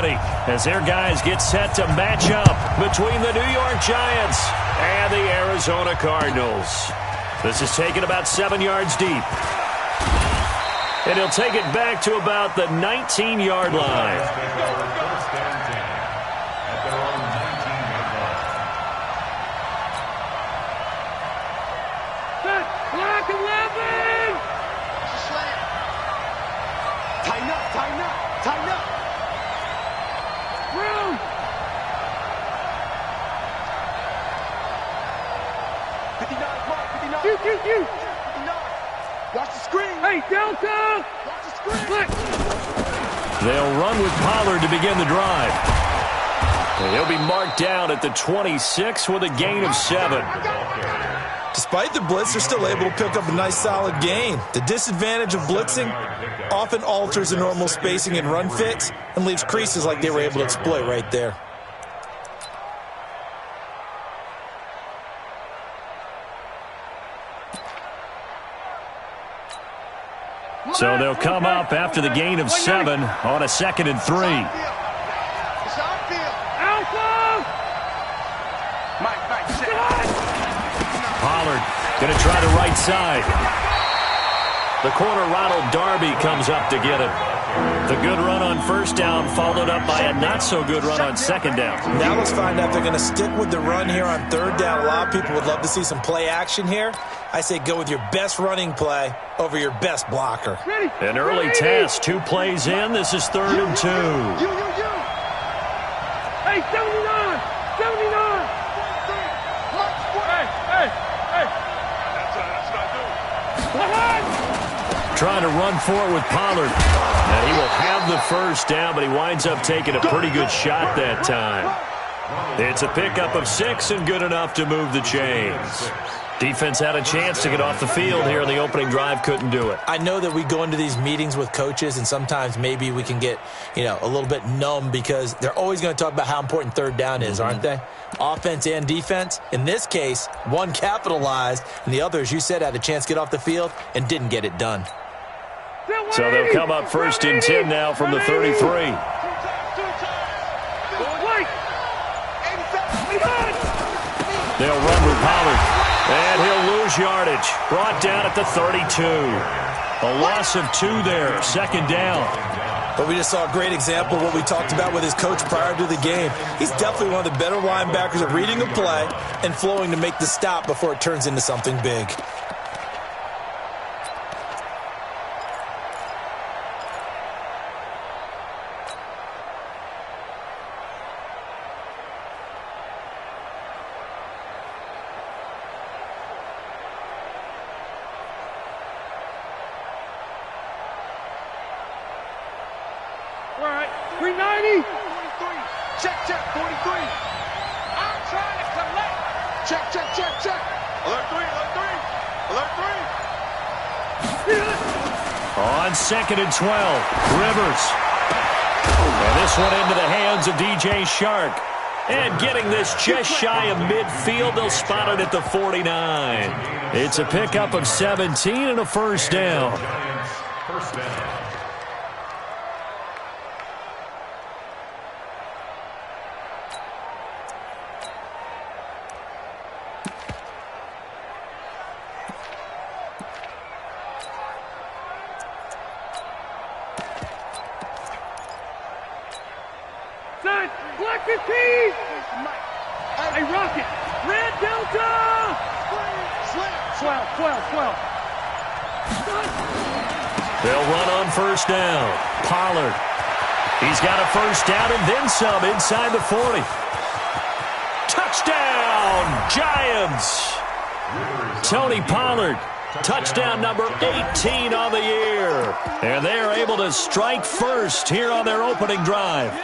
20 as their guys get set to match up between the New York Giants and the Arizona Cardinals. This is taken about 7 yards deep. And he'll take it back to about the 19-yard line. Tighten up. Room. 59, Mark, 59. You. 59. Watch the screen. Hey, Delta. Watch the screen. Look. They'll run with Pollard to begin the drive. And he'll be marked down at the 26 with a gain of 7. Despite the blitz, they're still able to pick up a nice solid gain. The disadvantage of blitzing often alters the normal spacing and run fits and leaves creases like they were able to exploit right there. So they'll come up after the gain of 7 on a 2nd and 3. Pollard going to try the right side. The corner, Ronald Darby, comes up to get him. The good run on first down followed up by a not-so-good run on second down. Now let's find out if they're going to stick with the run here on third down. A lot of people would love to see some play action here. I say go with your best running play over your best blocker. An early test, 2 plays in. This is 3rd and 2. Hey, 79! 79! Trying to run for it with Pollard. And he will have the first down, but he winds up taking a pretty good shot that time. It's a pickup of 6 and good enough to move the chains. Defense had a chance to get off the field here in the opening drive, couldn't do it. I know that we go into these meetings with coaches, and sometimes maybe we can get, a little bit numb because they're always going to talk about how important third down is, aren't they? Offense and defense. In this case, one capitalized, and the other, as you said, had a chance to get off the field and didn't get it done. So they'll come up 1st and 10 now from the 33. They'll run with Pollard, and he'll lose yardage. Brought down at the 32. A loss of 2 there, 2nd down. But we just saw a great example of what we talked about with his coach prior to the game. He's definitely one of the better linebackers at reading a play and flowing to make the stop before it turns into something big. On 2nd and 12, Rivers. And this one into the hands of DJ Shark. And getting this just shy of midfield, they'll spot it at the 49. It's a pickup of 17 and a first down. Hey, Rocket! Red Delta! 12. They'll run on first down. Pollard. He's got a first down and then some inside the 40. Touchdown, Giants! Tony Pollard. Touchdown number 18 on the year. And they're able to strike first here on their opening drive.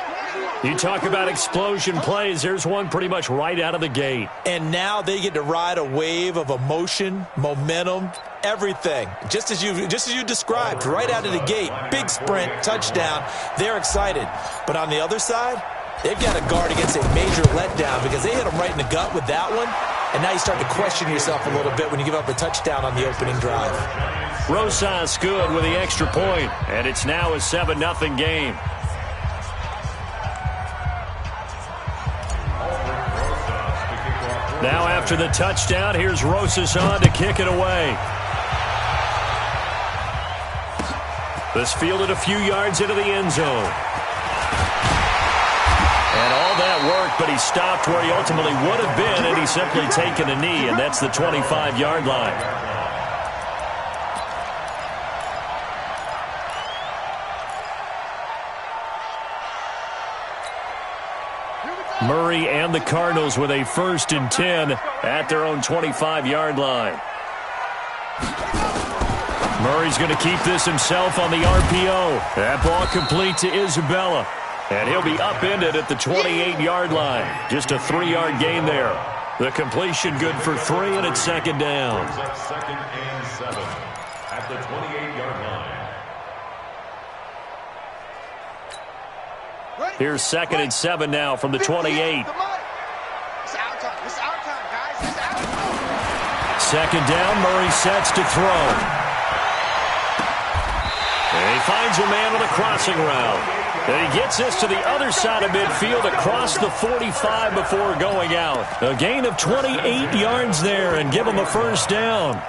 You talk about explosion plays. There's one pretty much right out of the gate. And now they get to ride a wave of emotion, momentum, everything. Just as you described, right out of the gate. Big sprint, touchdown. They're excited. But on the other side, they've got to guard against a major letdown because they hit them right in the gut with that one. And now you start to question yourself a little bit when you give up a touchdown on the opening drive. Rosas good with the extra point. And it's now a 7-0 game. Now after the touchdown, here's Rosas on to kick it away. This fielded a few yards into the end zone. And all that work, but he stopped where he ultimately would have been, and he's simply taken a knee, and that's the 25-yard line. Murray and the Cardinals with a 1st and 10 at their own 25-yard line. Murray's going to keep this himself on the RPO. That ball complete to Isabella. And he'll be upended at the 28-yard line. Just a 3-yard gain there. The completion good for 3, and it's 2nd down. 2nd and 7 at the 28-yard line. Here's 2nd and 7 now from the 28. Second down, Murray sets to throw. And he finds a man on a crossing route. And he gets this to the other side of midfield across the 45 before going out. A gain of 28 yards there and give him a 1st down.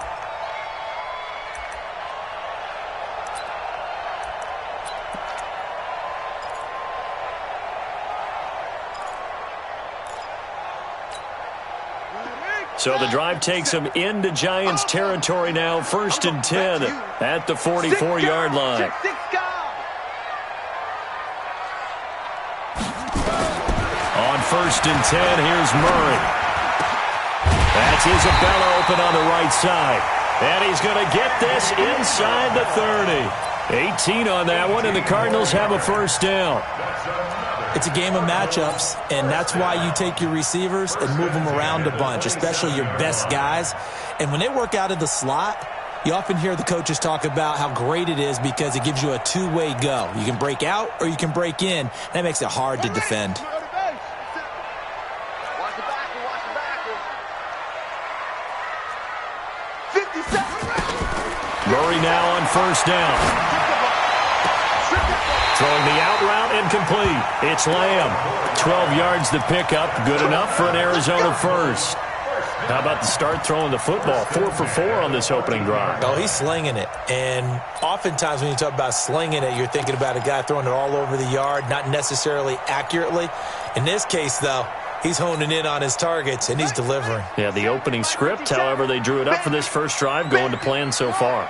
So the drive takes him into Giants territory now. 1st and 10 at the 44-yard line. On 1st and 10, here's Murray. That's Isabella open on the right side. And he's going to get this inside the 30. 18 on that one, and the Cardinals have a 1st down. It's a game of matchups, and that's why you take your receivers and move them around a bunch, especially your best guys. And when they work out of the slot, you often hear the coaches talk about how great it is because it gives you a two-way go. You can break out or you can break in. That makes it hard to defend. Murray now on 1st down. Throwing the out route incomplete. It's Lamb. 12 yards to pick up. Good enough for an Arizona 1st. How about the start throwing the football? 4 for 4 on this opening drive. Oh, he's slinging it. And oftentimes when you talk about slinging it, you're thinking about a guy throwing it all over the yard, not necessarily accurately. In this case, though, he's honing in on his targets, and he's delivering. Yeah, the opening script, however, they drew it up for this first drive, going to plan so far.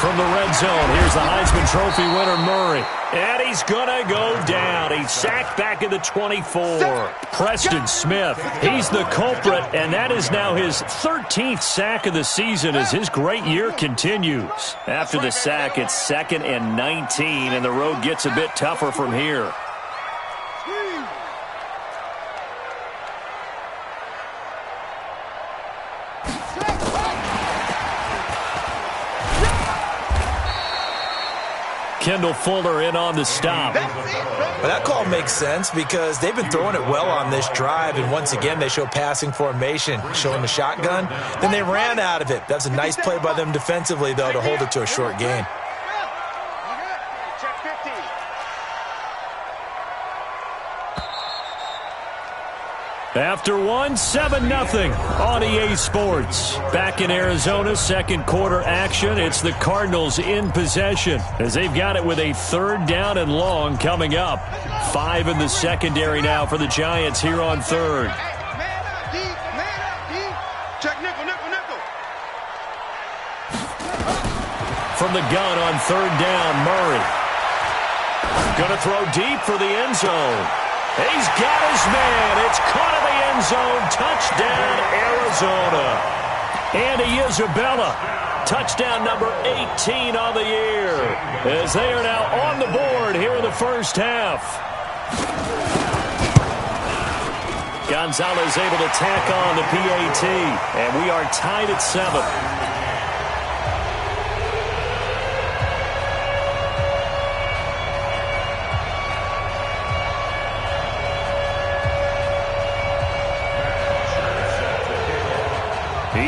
From the red zone, here's the Heisman Trophy winner, Murray. And he's going to go down. He's sacked back at the 24. Preston Smith, he's the culprit, and that is now his 13th sack of the season as his great year continues. After the sack, it's 2nd and 19, and the road gets a bit tougher from here. Kendall Fuller in on the stop. Well, that call makes sense because they've been throwing it well on this drive, and once again they show passing formation, showing the shotgun. Then they ran out of it. That's a nice play by them defensively, though, to hold it to a short gain. After one, 7-0 on EA Sports. Back in Arizona, second quarter action. It's the Cardinals in possession as they've got it with a 3rd down and long coming up. 5 in the secondary now for the Giants here on 3rd. From the gun on 3rd down, Murray. Going to throw deep for the end zone. He's got his man. It's caught in the end zone. Touchdown, Arizona. Andy Isabella. Touchdown number 18 on the year. As they are now on the board here in the first half. Gonzalez able to tack on the PAT. And we are tied at 7.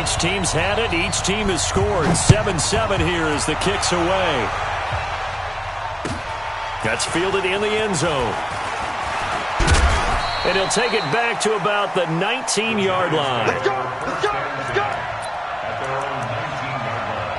Each team's had it. Each team has scored. 7-7 here as the kick's away. That's fielded in the end zone. And he'll take it back to about the 19-yard line. Let's go! Let's go! Let's go! At their own 19-yard line.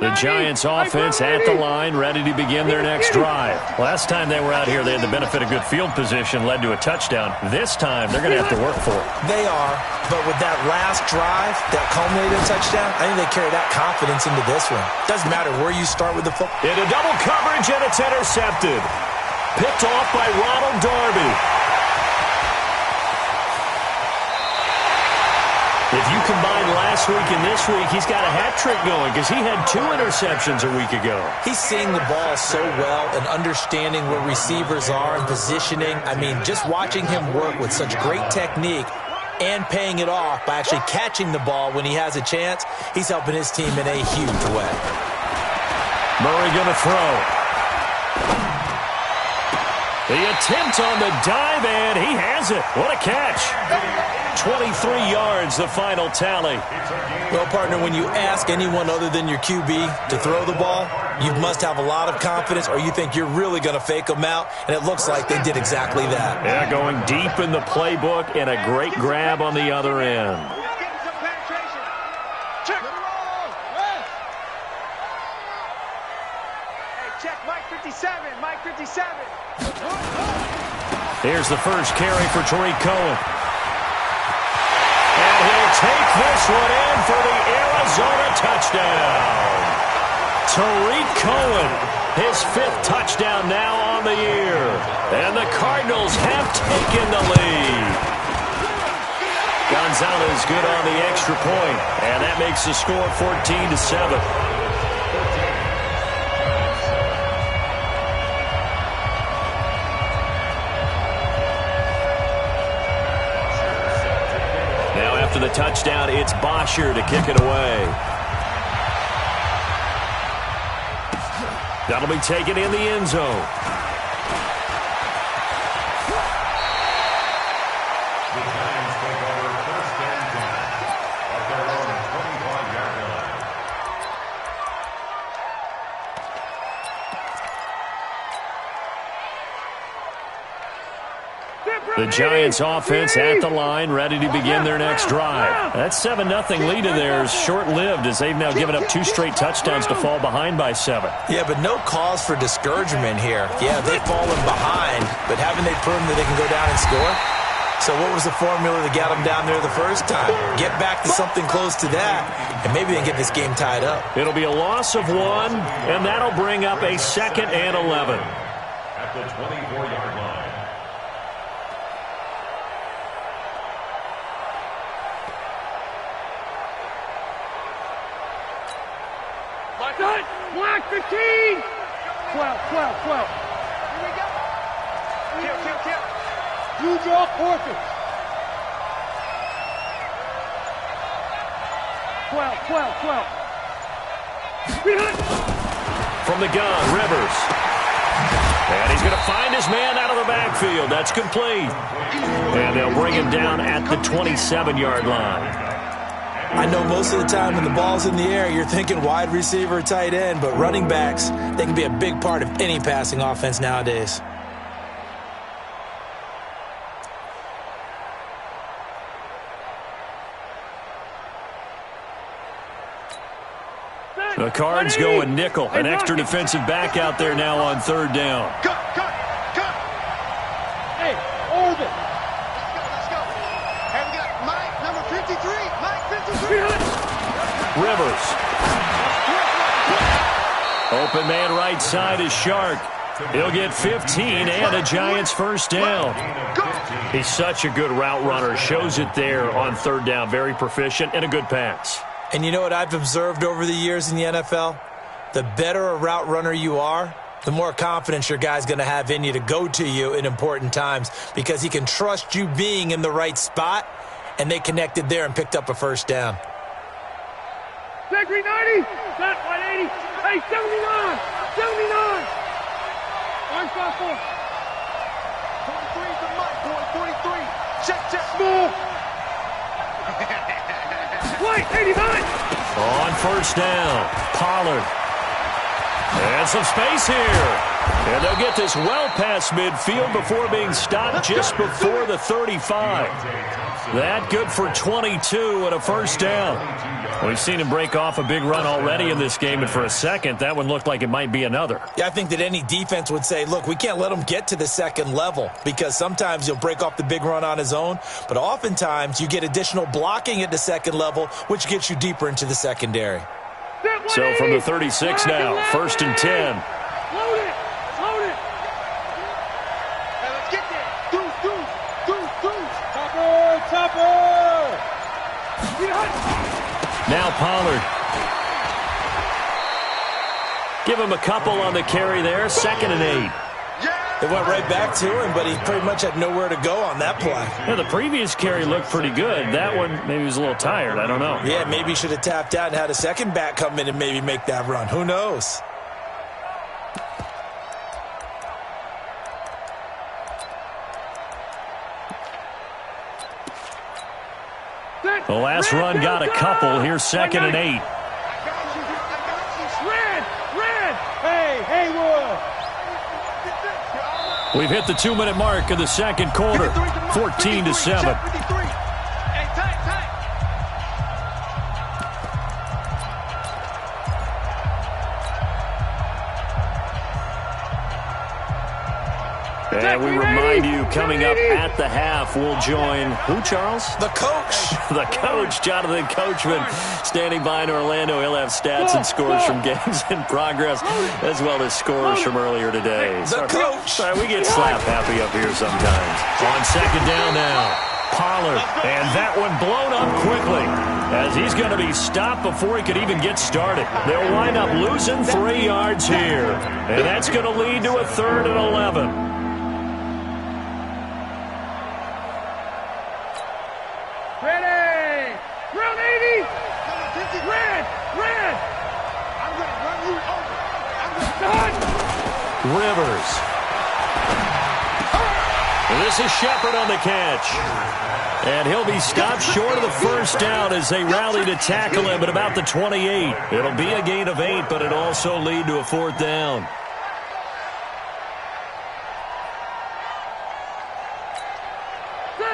The Giants offense at the line, ready to begin their next drive. Last time they were out here, they had the benefit of good field position, led to a touchdown. This time, they're going to have to work for it. They are, but with that last drive, that culminated touchdown, I think they carry that confidence into this one. Doesn't matter where you start with the football. Into double coverage, and it's intercepted. Picked off by Ronald Darby. If you combine last week and this week, he's got a hat trick going because he had 2 interceptions a week ago. He's seeing the ball so well and understanding where receivers are and positioning. I mean, just watching him work with such great technique and paying it off by actually catching the ball when he has a chance, he's helping his team in a huge way. Murray going to throw. The attempt on the dive, and he has it. What a catch. 23 yards, the final tally. Well, partner, when you ask anyone other than your QB to throw the ball, you must have a lot of confidence or you think you're really going to fake them out, and it looks like they did exactly that. Yeah, going deep in the playbook and a great grab on the other end. Check Mike 57, Mike 57. Here's the first carry for Tariq Cohen. And he'll take this one in for the Arizona touchdown. Tariq Cohen, his 5th touchdown now on the year. And the Cardinals have taken the lead. Gonzalez good on the extra point, and that makes the score 14-7. After the touchdown, it's Bosher to kick it away. That'll be taken in the end zone. The Giants take over first and 10 at their own 25-yard line. The Giants offense at the line, ready to begin their next drive. That 7-0 lead of theirs short-lived as they've now given up 2 straight touchdowns to fall behind by 7. Yeah, but no cause for discouragement here. Yeah, they've fallen behind, but haven't they proven that they can go down and score? So what was the formula that got them down there the first time? Get back to something close to that, and maybe they can get this game tied up. It'll be a loss of 1, and that'll bring up a 2nd and 11. At the 24-yard line. Black 15! 12, 12, 12. Here we go. Kill. Blue draw forfeit. 12. From the gun, Rivers. And he's going to find his man out of the backfield. That's complete. And they'll bring him down at the 27-yard line. I know most of the time when the ball's in the air, you're thinking wide receiver, tight end, but running backs, they can be a big part of any passing offense nowadays. The Cards go a nickel. An extra defensive back out there now on 3rd down. Cut. Hey, hold it. Let's go. Hey, we got Mike, number 53. Mike, 53. Rivers. Open man right side is Shark. He'll get 15 and a Giants first down. He's such a good route runner. Shows it there on 3rd down. Very proficient and a good pass. And you know what I've observed over the years in the NFL? The better a route runner you are, the more confidence your guy's going to have in you to go to you in important times because he can trust you being in the right spot, and they connected there and picked up a first down. Zachary 90. Set 180. Hey, 79. 79. Orange 5-4. 43 to Mike, boy. 43. Check. Small. White 89. On first down, Pollard. And some space here. And they'll get this well past midfield before being stopped just before the 35. That good for 22 and a first down. We've seen him break off a big run already in this game, and for a second, that one looked like it might be another. Yeah, I think that any defense would say, look, we can't let him get to the second level because sometimes he'll break off the big run on his own, but oftentimes you get additional blocking at the second level, which gets you deeper into the secondary. So from the 36 now, first and 10. Load it. Load it. Hey, let's get there. Deuce. Topper. Now Pollard. Give him a couple on the carry there, 2nd and 8. It went right back to him, but he pretty much had nowhere to go on that play. Yeah, the previous carry looked pretty good. That one, maybe he was a little tired. I don't know. Yeah, maybe he should have tapped out and had a second back come in and maybe make that run. Who knows? The last run got a couple. Here's 2nd and 8. Red. Hey, Haywood. We've hit the 2-minute mark of the second quarter, 14-7. And we remind you, coming up at the half, we'll join who, Charles? The coach. The coach, Jonathan Coachman, standing by in Orlando. He'll have stats and scores from games in progress, as well as scores from earlier today. The coach. Sorry, we get slap happy up here sometimes. On 2nd down now, Pollard, and that one blown up quickly, as he's going to be stopped before he could even get started. They'll wind up losing 3 yards here, and that's going to lead to a 3rd and 11. Ready. Round 80. Red. I'm going to run you over. Rivers. And this is Shepard on the catch. And he'll be stopped short of the first down as they rally to tackle him at about the 28. It'll be a gain of 8, but it'll also lead to a 4th down.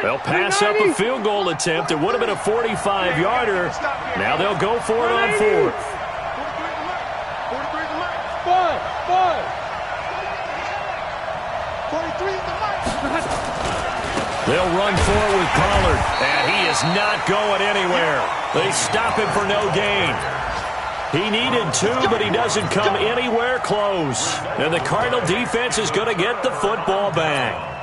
They'll pass up a field goal attempt. It would have been a 45-yarder. Now they'll go for it on 4th. 43 is the mark. They'll run for it with Pollard, and he is not going anywhere. They stop him for no gain. He needed 2, but he doesn't come anywhere close. And the Cardinal defense is going to get the football back.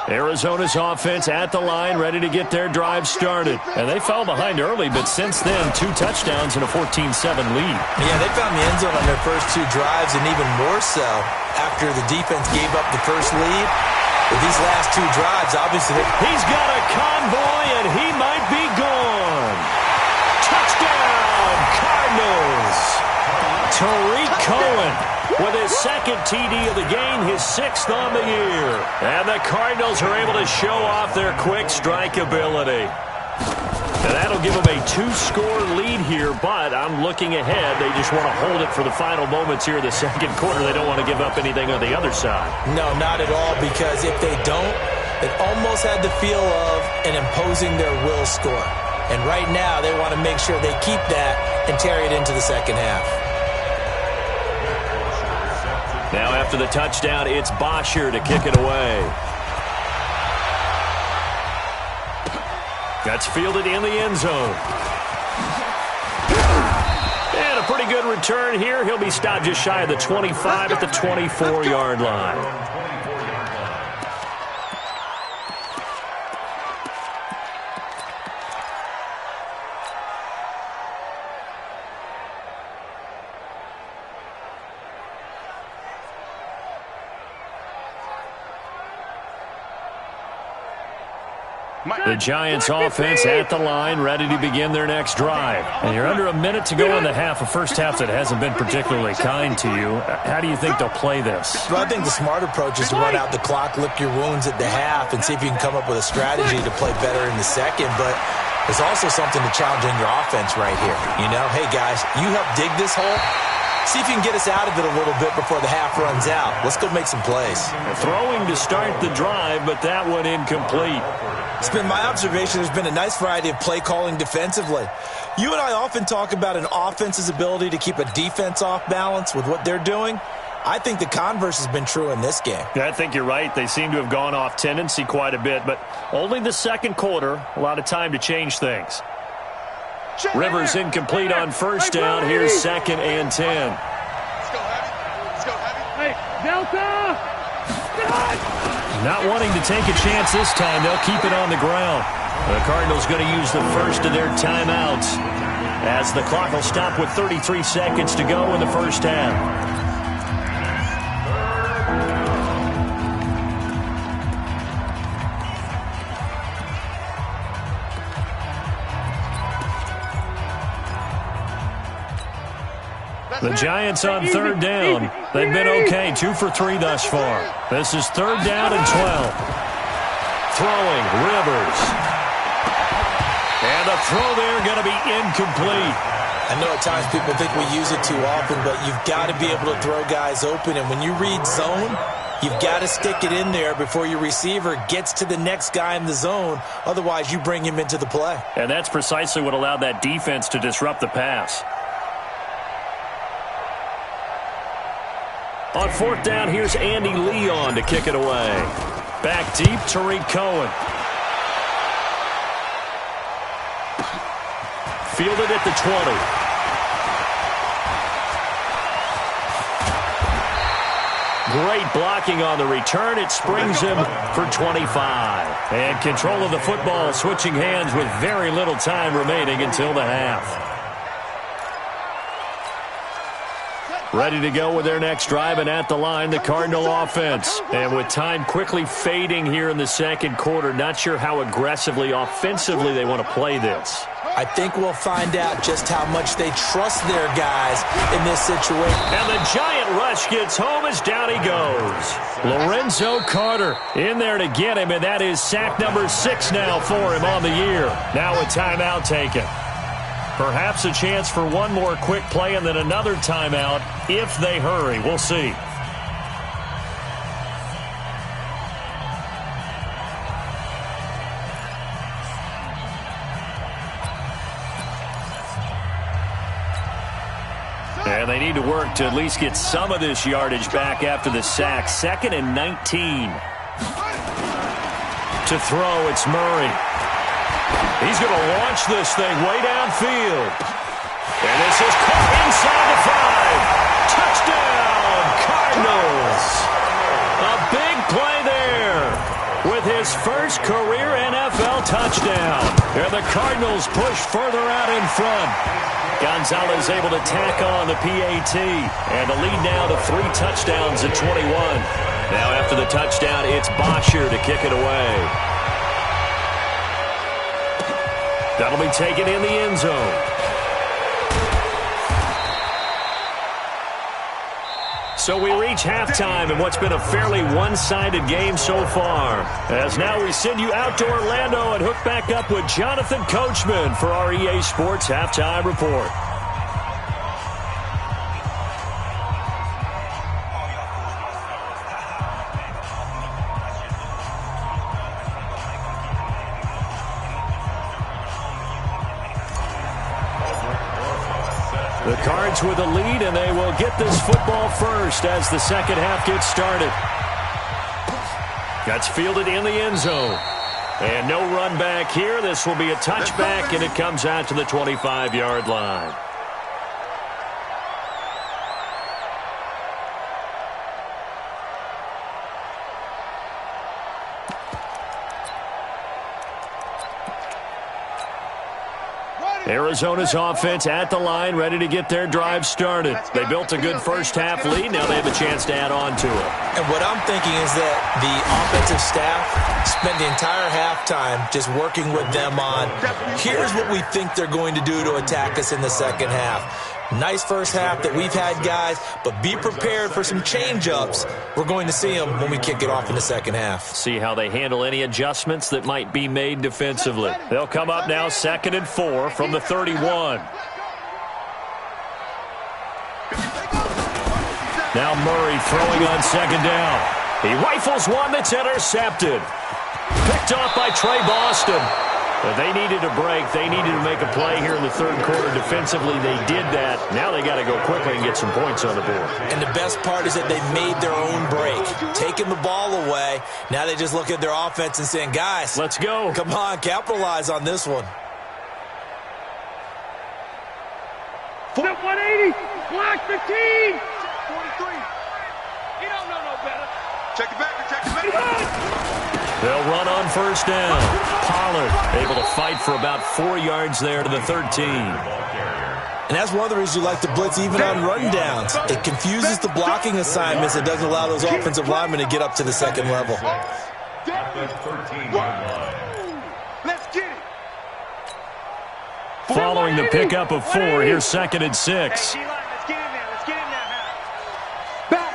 Arizona's offense at the line, ready to get their drive started. And they fell behind early, but since then, 2 touchdowns and a 14-7 lead. Yeah, they found the end zone on their first 2 drives, and even more so after the defense gave up the first lead. With these last 2 drives, obviously... He's got a convoy, and he might be gone. Touchdown, Cardinals. Tariq Cohen with his 2nd TD of the game, his 6th on the year. And the Cardinals are able to show off their quick strike ability. And that'll give them a 2-score lead here, but I'm looking ahead. They just want to hold it for the final moments here in the second quarter. They don't want to give up anything on the other side. No, not at all, because if they don't, it almost had the feel of an imposing their will score. And right now, they want to make sure they keep that and carry it into the second half. Now after the touchdown, it's Bosher to kick it away. That's fielded in the end zone. And a pretty good return here. He'll be stopped just shy of the 25 at the 24-yard line. The Giants offense at the line, ready to begin their next drive. And you're under a minute to go in the half, a first half that hasn't been particularly kind to you. How do you think they'll play this? Well, I think the smart approach is to run out the clock, lick your wounds at the half, and see if you can come up with a strategy to play better in the second. But there's also something to challenge in your offense right here. You know, hey, guys, you help dig this hole. See if you can get us out of it a little bit before the half runs out. Let's go make some plays. Throwing to start the drive, but that one incomplete. It's been my observation there's been a nice variety of play calling defensively. You and I often talk about an offense's ability to keep a defense off balance with what they're doing. I think the converse has been true in this game. Yeah, I think you're right. They seem to have gone off tendency quite a bit, but only the second quarter, a lot of time to change things. Rivers incomplete on first down. Here's 2nd and 10. Let's go heavy. Let's go heavy. Hey, Delta! Not wanting to take a chance this time. They'll keep it on the ground. The Cardinals going to use the first of their timeouts as the clock will stop with 33 seconds to go in the first half. The Giants on third down. They've been okay, 2 for 3 thus far. This is 3rd down and 12. Throwing, Rivers. And the throw there going to be incomplete. I know at times people think we use it too often, but you've got to be able to throw guys open. And when you read zone, you've got to stick it in there before your receiver gets to the next guy in the zone. Otherwise, you bring him into the play. And that's precisely what allowed that defense to disrupt the pass. On 4th down, here's Andy Leon to kick it away. Back deep, Tariq Cohen. Fielded at the 20. Great blocking on the return. It springs him for 25. And control of the football switching hands with very little time remaining until the half. Ready to go with their next drive, and at the line, the Cardinal offense. And with time quickly fading here in the second quarter, not sure how aggressively, offensively they want to play this. I think we'll find out just how much they trust their guys in this situation. And the giant rush gets home as down he goes. Lorenzo Carter in there to get him, and that is sack number 6 now for him on the year. Now a timeout taken. Perhaps a chance for one more quick play and then another timeout if they hurry. We'll see. And they need to work to at least get some of this yardage back after the sack. 2nd and 19. To throw, it's Murray. He's going to launch this thing way downfield. And this is caught inside the 5. Touchdown, Cardinals. A big play there with his first career NFL touchdown. And the Cardinals push further out in front. Gonzalez able to tack on the PAT. And the lead now to 3 touchdowns at 21. Now after the touchdown, it's Bosher to kick it away. That'll be taken in the end zone. So we reach halftime in what's been a fairly one-sided game so far. As now we send you out to Orlando and hook back up with Jonathan Coachman for our EA Sports Halftime Report. The Cards with a lead, and they will get this football first as the second half gets started. That's fielded in the end zone. And no run back here. This will be a touchback, and it comes out to the 25-yard line. Arizona's offense at the line, ready to get their drive started. They built a good first-half lead. Now they have a chance to add on to it. And what I'm thinking is that the offensive staff spent the entire halftime just working with them on, here's what we think they're going to do to attack us in the second half. Nice first half that we've had, guys, but be prepared for some change-ups. We're going to see them when we kick it off in the second half. See how they handle any adjustments that might be made defensively. They'll come up now 2nd and 4 from the 31. Now Murray throwing on 2nd down. He rifles one that's intercepted. Picked off by Trey Boston. But they needed a break. They needed to make a play here in the third quarter. Defensively, they did that. Now they got to go quickly and get some points on the board. And the best part is that they made their own break. Taking the ball away. Now they just look at their offense and saying, guys, let's go. Come on, capitalize on this one. 180. Block 15. 43. You don't know no better. Check it back. Check it back. They'll run on 1st down. Pollard able to fight for about 4 yards there to the 13. And that's one of the reasons you like to blitz even on rundowns. It confuses the blocking assignments. It doesn't allow those offensive linemen to get up to the second level. Let's get it. Following the pickup of 4, here's 2nd and 6. Let's get in there. Let's get in there. Back.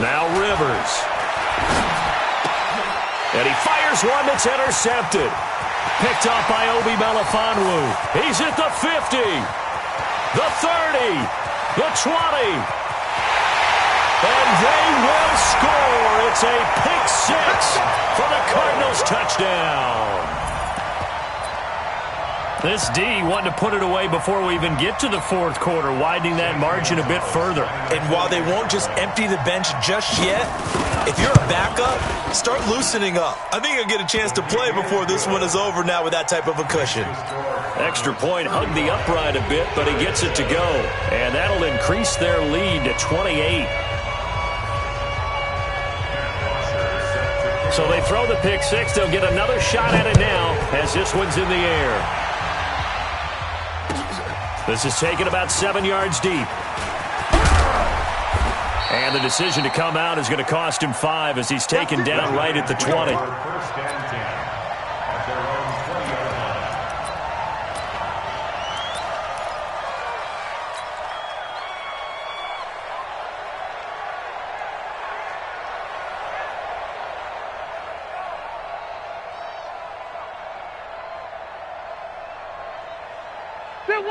Now Rivers. And he fires one that's intercepted. Picked off by Obi Melifonwu. He's at the 50, the 30, the 20. And they will score. It's a pick 6 for the Cardinals touchdown. This D wanted to put it away before we even get to the fourth quarter, widening that margin a bit further. And while they won't just empty the bench just yet, if you're a backup, start loosening up. I think you'll get a chance to play before this one is over now with that type of a cushion. Extra point, hugged the upright a bit, but he gets it to go. And that'll increase their lead to 28. So they throw the pick 6. They'll get another shot at it now as this one's in the air. This is taken about 7 yards deep. And the decision to come out is going to cost him 5 as he's taken down right at the 20.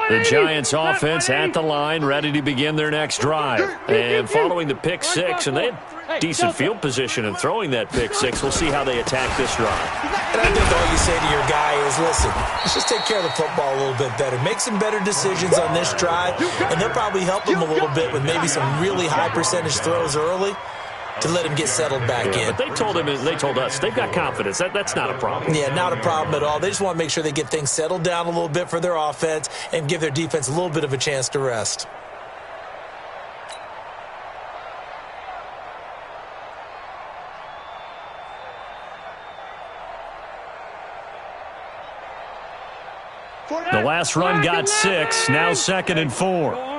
The Giants offense at the line, ready to begin their next drive. And following the pick 6, and they had decent field position in throwing that pick 6. We'll see how they attack this drive. And I think all you say to your guy is, listen, let's just take care of the football a little bit better. Make some better decisions on this drive, and they'll probably help him a little bit with maybe some really high percentage throws early to let him get settled back in. But they told him, they told us, they've got confidence. That's not a problem. Yeah, not a problem at all. They just want to make sure they get things settled down a little bit for their offense and give their defense a little bit of a chance to rest. The last run got 6, now 2nd and 4.